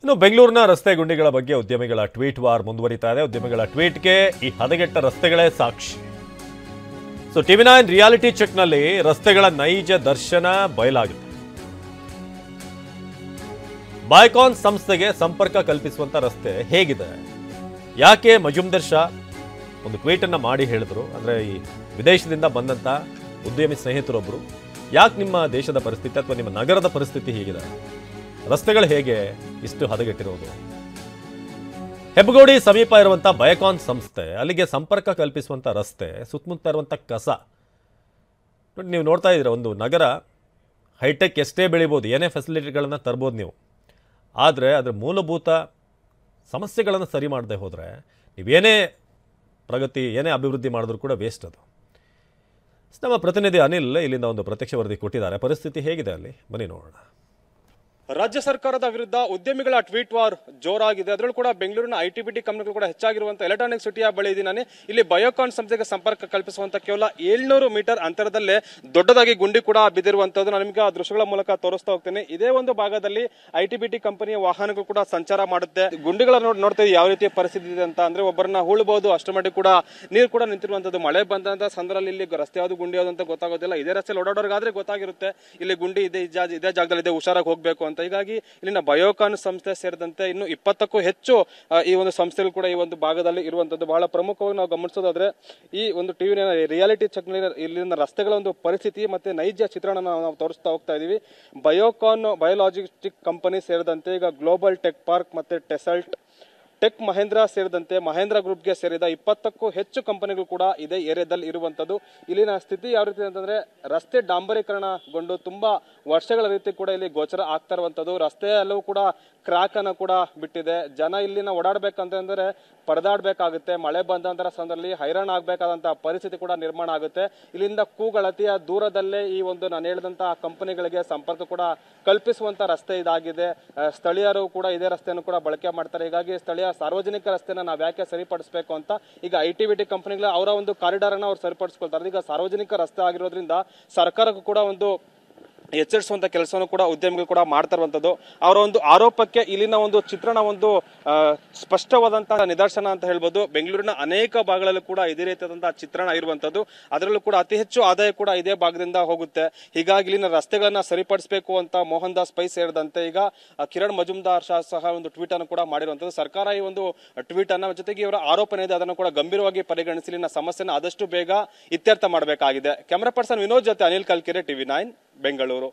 ಇನ್ನು ಬೆಂಗಳೂರಿನ ರಸ್ತೆ ಗುಂಡಿಗಳ ಬಗ್ಗೆ ಉದ್ಯಮಿಗಳ ಟ್ವೀಟ್ ವಾರ್ ಮುಂದುವರಿತಾ ಇದೆ. ಉದ್ಯಮಿಗಳ ಟ್ವೀಟ್ಗೆ ಈ ಹದಗೆಟ್ಟ ರಸ್ತೆಗಳೇ ಸಾಕ್ಷಿ. ಸೊ TV9 ರಿಯಾಲಿಟಿ ಚೆಕ್ನಲ್ಲಿ ರಸ್ತೆಗಳ ನೈಜ ದರ್ಶನ ಬಯಲಾಗಿದೆ. ಬಯೋಕಾನ್ ಸಂಸ್ಥೆಗೆ ಸಂಪರ್ಕ ಕಲ್ಪಿಸುವಂತ ರಸ್ತೆ ಹೇಗಿದೆ, ಯಾಕೆ ಮಜುಮ್ದಾರ್ ಶಾ ಒಂದು ಟ್ವೀಟ್ ಅನ್ನ ಮಾಡಿ ಹೇಳಿದ್ರು ಅಂದ್ರೆ ಈ ವಿದೇಶದಿಂದ ಬಂದಂತ ಉದ್ಯಮಿ ಸ್ನೇಹಿತರೊಬ್ಬರು, ಯಾಕೆ ನಿಮ್ಮ ದೇಶದ ಪರಿಸ್ಥಿತಿ ಅಥವಾ ನಿಮ್ಮ ನಗರದ ಪರಿಸ್ಥಿತಿ ಹೀಗಿದೆ, ರಸ್ತೆಗಳು ಹೇಗೆ ಇಷ್ಟು ಹದಗೆಟ್ಟಿರೋದು. ಹೆಬ್ಬಗೋಡಿ ಸಮೀಪ ಇರುವಂತ ಬಯೋಕಾನ್ ಸಂಸ್ಥೆ ಅಲ್ಲಿಗೆ ಸಂಪರ್ಕ ಕಲ್ಪಿಸುವಂತ ರಸ್ತೆ, ಸುತ್ತಮುತ್ತ ಇರುವಂತ ಕಸ ನೀವು ನೋಡ್ತಾ ಇದ್ದೀರಾ. ಒಂದು ನಗರ ಹೈಟೆಕ್ ಎಷ್ಟೇ ಬೆಳಿಬೋದು, ಏನೇ ಫೆಸಿಲಿಟಿಗಳನ್ನ ತರ್ಬೋದು ನೀವು, ಆದರೆ ಅದರ ಮೂಲಭೂತ ಸಮಸ್ಯೆಗಳನ್ನು ಸರಿ ಮಾಡದೆ ಹೋದರೆ ನೀವೇನೇ ಪ್ರಗತಿ ಏನೇ ಅಭಿವೃದ್ಧಿ ಮಾಡಿದ್ರೂ ಕೂಡ ವೇಸ್ಟ್ ಅದು. ನಮ್ಮ ಪ್ರತಿನಿಧಿ ಅನಿಲ್ ಇಲ್ಲಿಂದ ಒಂದು ಪ್ರತ್ಯಕ್ಷ ವರದಿ ಕೊಟ್ಟಿದ್ದಾರೆ. ಪರಿಸ್ಥಿತಿ ಹೇಗಿದೆ ಅಲ್ಲಿ ಬನ್ನಿ ನೋಡೋಣ. ರಾಜ್ಯ ಸರ್ಕಾರದ ವಿರುದ್ಧ ಉದ್ಯಮಿಗಳ ಟ್ವೀಟ್ ವಾರ್ ಜೋರಾಗಿದೆ. ಅದರಲ್ಲೂ ಕೂಡ ಬೆಂಗಳೂರಿನ ಐಟಿ ಕಂಪನಿಗಳು ಕೂಡ ಹೆಚ್ಚಾಗಿರುವಂತಹ ಎಲೆಕ್ಟ್ರಾನಿಕ್ ಸಿಟಿಯ ಬಳಿ ಇದ್ದೀನಿ. ಇಲ್ಲಿ ಬಯೋಕಾನ್ ಸಂಸ್ಥೆಗೆ ಸಂಪರ್ಕ ಕಲ್ಪಿಸುವಂತ ಕೇವಲ 700 ಮೀಟರ್ ಅಂತರದಲ್ಲೇ ದೊಡ್ಡದಾಗಿ ಗುಂಡಿ ಕೂಡ ಬಿದ್ದಿರುವಂತದ್ದು. ನಾನು ನಿಮಗೆ ಆ ದೃಶ್ಯಗಳ ಮೂಲಕ ತೋರಿಸ್ತಾ ಹೋಗ್ತೇನೆ. ಇದೇ ಒಂದು ಭಾಗದಲ್ಲಿ ಐಟಿ ಕಂಪನಿಯ ವಾಹನಗಳು ಕೂಡ ಸಂಚಾರ ಮಾಡುತ್ತೆ. ಗುಂಡಿಗಳನ್ನ ನೋಡ್ತಾ ಯಾವ ರೀತಿಯ ಪರಿಸ್ಥಿತಿ ಇದೆ ಅಂತ ಅಂದ್ರೆ ಒಬ್ಬರನ್ನ ಹೂಳಬಹುದು, ಅಷ್ಟರ ಮಟ್ಟಿಗೆ ಕೂಡ ನೀರು ಕೂಡ ನಿಂತಿರುವಂತದ್ದು. ಮಳೆ ಬಂದಂತ ಸಂದರ್ಭದಲ್ಲಿ ಇಲ್ಲಿ ರಸ್ತೆ ಯಾವುದು ಗುಂಡಿ ಯಾವುದು ಅಂತ ಗೊತ್ತಾಗೋದಿಲ್ಲ. ಇದೇ ರಸ್ತೆ ಓಡಾಡೋರ್ಗಾದ್ರೆ ಗೊತ್ತಾಗಿರುತ್ತೆ ಇಲ್ಲಿ ಗುಂಡಿ ಇದೆ, ಇದೇ ಜಾಗದಲ್ಲಿ ಇದೆ, ಹುಷಾರಾಗಿ ಹೋಗ್ಬೇಕು ಅಂತ. ಹೀಗಾಗಿ ಇಲ್ಲಿನ ಬಯೋಕಾನ್ ಸಂಸ್ಥೆ ಸೇರಿದಂತೆ ಇನ್ನು 20ಕ್ಕೂ ಹೆಚ್ಚು ಈ ಒಂದು ಸಂಸ್ಥೆಗಳು ಕೂಡ ಈ ಒಂದು ಭಾಗದಲ್ಲಿ ಇರುವಂತದ್ದು. ಬಹಳ ಪ್ರಮುಖವಾಗಿ ನಾವು ಗಮನಿಸೋದಾದ್ರೆ ಈ ಒಂದು ಟಿವಿ ರಿಯಾಲಿಟಿ ಚೆಕ್ ಇಲ್ಲಿನ ರಸ್ತೆಗಳ ಒಂದು ಪರಿಸ್ಥಿತಿ ಮತ್ತೆ ನೈಜ ಚಿತ್ರಣ ನಾವು ತೋರಿಸ್ತಾ ಹೋಗ್ತಾ ಇದೀವಿ. ಬಯೋಕಾನ್ ಬಯೋಲಾಜಿಸ್ಟಿಕ್ ಕಂಪನಿ ಸೇರಿದಂತೆ ಈಗ ಗ್ಲೋಬಲ್ ಟೆಕ್ ಪಾರ್ಕ್ ಮತ್ತೆ ಟೆಸಲ್ಟ್ ಟೆಕ್ ಮಹೇಂದ್ರ ಸೇರಿದಂತೆ ಮಹೇಂದ್ರ ಗ್ರೂಪ್ಗೆ ಸೇರಿದ 20ಕ್ಕೂ ಹೆಚ್ಚು ಕಂಪನಿಗಳು ಕೂಡ ಇದೇ ಏರಿಯಾದಲ್ಲಿ ಇರುವಂತದ್ದು. ಇಲ್ಲಿನ ಸ್ಥಿತಿ ಯಾವ ರೀತಿ ಅಂತಂದ್ರೆ ರಸ್ತೆ ಡಾಂಬರೀಕರಣಗೊಂಡು ತುಂಬಾ ವರ್ಷಗಳ ರೀತಿ ಕೂಡ ಇಲ್ಲಿ ಗೋಚರ ಆಗ್ತಾ ಇರುವಂತದ್ದು. ರಸ್ತೆ ಎಲ್ಲವೂ ಕೂಡ ಕ್ರಾಕ್ ಅನ್ನ ಕೂಡ ಬಿಟ್ಟಿದೆ. ಜನ ಇಲ್ಲಿನ ಓಡಾಡ್ಬೇಕಂತಂದ್ರೆ ಪರದಾಡ್ಬೇಕಾಗುತ್ತೆ. ಮಳೆ ಬಂದಂತರ ಸಂದರ್ಭದಲ್ಲಿ ಹೈರಾಣ ಆಗ್ಬೇಕಾದಂತಹ ಪರಿಸ್ಥಿತಿ ಕೂಡ ನಿರ್ಮಾಣ ಆಗುತ್ತೆ. ಇಲ್ಲಿಂದ ಕೂಗಳತಿಯ ದೂರದಲ್ಲೇ ಈ ಒಂದು ನಾನು ಹೇಳಿದಂತಹ ಕಂಪನಿಗಳಿಗೆ ಸಂಪರ್ಕ ಕೂಡ ಕಲ್ಪಿಸುವಂತ ರಸ್ತೆ ಇದಾಗಿದೆ. ಸ್ಥಳೀಯರು ಕೂಡ ಇದೇ ರಸ್ತೆಯನ್ನು ಕೂಡ ಬಳಕೆ ಮಾಡ್ತಾರೆ. ಹೀಗಾಗಿ ಸ್ಥಳೀಯ ಸಾರ್ವಜನಿಕ ರಸ್ತೆನ ನಾವ್ ಯಾಕೆ ಸರಿಪಡಿಸಬೇಕು ಅಂತ ಈಗ ಐಟಿ ಕಂಪನಿಗಳ ಅವರ ಒಂದು ಕಾರಿಡಾರ್ ಅನ್ನ ಅವ್ರು ಸರಿಪಡಿಸ್ಕೊಳ್ತಾರೆ. ಈಗ ಸಾರ್ವಜನಿಕ ರಸ್ತೆ ಆಗಿರೋದ್ರಿಂದ ಸರ್ಕಾರಕ್ಕೂ ಕೂಡ ಒಂದು ಎಚ್ಚರಿಸುವಂತ ಕೆಲಸವನ್ನು ಕೂಡ ಉದ್ಯಮಿಗಳು ಕೂಡ ಮಾಡ್ತಾ ಇರುವಂತದ್ದು. ಅವರ ಒಂದು ಆರೋಪಕ್ಕೆ ಇಲ್ಲಿನ ಒಂದು ಚಿತ್ರಣ ಒಂದು ಸ್ಪಷ್ಟವಾದಂತಹ ನಿದರ್ಶನ ಅಂತ ಹೇಳ್ಬೋದು. ಬೆಂಗಳೂರಿನ ಅನೇಕ ಭಾಗಗಳಲ್ಲೂ ಕೂಡ ಇದೇ ರೀತಿಯಾದಂತಹ ಚಿತ್ರಣ ಇರುವಂತದ್ದು. ಅದರಲ್ಲೂ ಕೂಡ ಅತಿ ಹೆಚ್ಚು ಆದಾಯ ಕೂಡ ಇದೇ ಭಾಗದಿಂದ ಹೋಗುತ್ತೆ. ಹೀಗಾಗಿ ಇಲ್ಲಿನ ರಸ್ತೆಗಳನ್ನ ಸರಿಪಡಿಸಬೇಕು ಅಂತ ಮೋಹನ್ ದಾಸ್ ಪೈ ಸೇರಿದಂತೆ ಈಗ ಕಿರಣ್ ಮಜುಮ್ದಾರ್ ಶಾ ಸಹ ಒಂದು ಟ್ವೀಟ್ ಅನ್ನು ಕೂಡ ಮಾಡಿರುವಂತದ್ದು. ಸರ್ಕಾರ ಈ ಒಂದು ಟ್ವೀಟ್ ಅನ್ನ ಜೊತೆಗೆ ಇವರ ಆರೋಪನೆ ಇದೆ ಅದನ್ನು ಕೂಡ ಗಂಭೀರವಾಗಿ ಪರಿಗಣಿಸಿ ಇಲ್ಲಿನ ಸಮಸ್ಯೆನ ಆದಷ್ಟು ಬೇಗ ಇತ್ಯರ್ಥ ಮಾಡಬೇಕಾಗಿದೆ. ಕ್ಯಾಮರಾ ಪರ್ಸನ್ ವಿನೋದ್ ಜೊತೆ ಅನಿಲ್ ಕಲ್ಕೆರೆ, TV9 ಬೆಂಗಳೂರು.